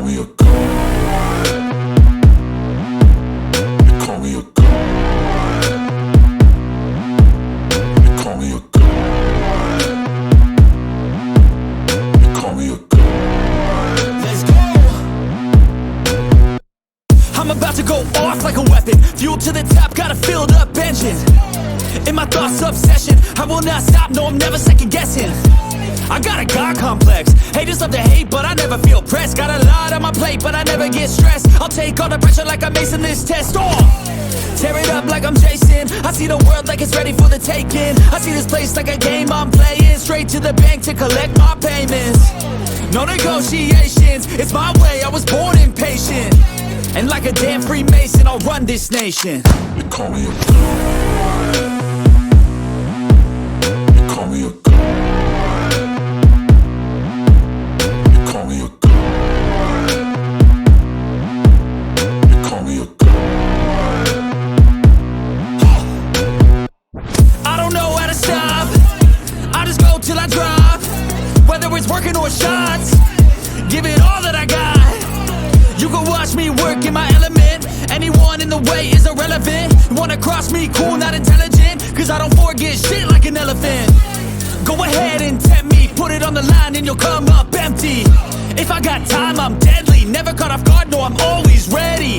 me a god. You call me a god. You call me a god. You call me a god. Let's go. I'm about to go off like a weapon. Fuel to the top, got a filled up engine. In my thoughts, obsession. I will not stop, no, I'm never second guessing. I got a God complex. Haters love to hate, but I never feel pressed. Got a lot on my plate, but I never get stressed. I'll take all the pressure like I'm acing this test. Tear it up like I'm Jason. I see the world like it's ready for the taking. I see this place like a game I'm playing. Straight to the bank to collect my payments. No negotiations, it's my way, I was born impatient. And like a damn Freemason, I'll run this nation. You call me a god. You call me a god. You call me a god. You call me a god. I don't know how to stop. I just go till I drop. Whether it's working or shots, give it all that I got. You can watch me work in my element. Anyone in the way is irrelevant. Wanna cross me, cool, not intelligent. Cause I don't forget shit like an elephant. Go ahead and tempt me, put it on the line and you'll come up empty. If I got time, I'm deadly. Never caught off guard, no, I'm always ready.